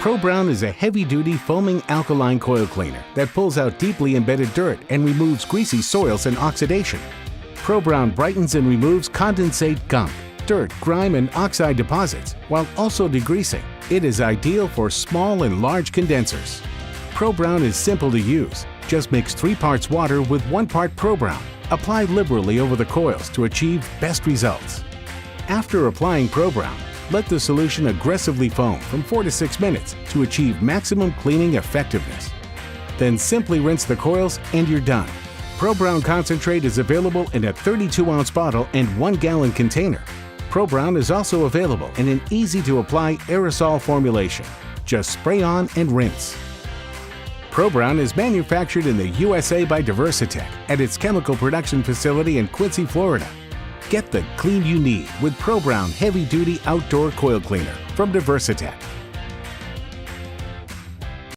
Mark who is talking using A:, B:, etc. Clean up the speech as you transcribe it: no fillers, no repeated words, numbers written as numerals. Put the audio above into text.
A: Pro Brown is a heavy-duty foaming alkaline coil cleaner that pulls out deeply embedded dirt and removes greasy soils and oxidation. Pro Brown brightens and removes condensate gunk, dirt, grime, and oxide deposits, while also degreasing. It is ideal for small and large condensers. Pro Brown is simple to use. Just mix 3 parts water with 1 part Pro Brown. Apply liberally over the coils to achieve best results. After applying Pro Brown, let the solution aggressively foam from 4 to 6 minutes to achieve maximum cleaning effectiveness. Then simply rinse the coils and you're done. Pro Brown concentrate is available in a 32-ounce bottle and 1-gallon container. Pro Brown is also available in an easy-to-apply aerosol formulation. Just spray on and rinse. Pro Brown is manufactured in the USA by DiversiTech at its chemical production facility in Quincy, Florida. Get the clean you need with Pro Brown Heavy Duty Outdoor Coil Cleaner from DiversiTech.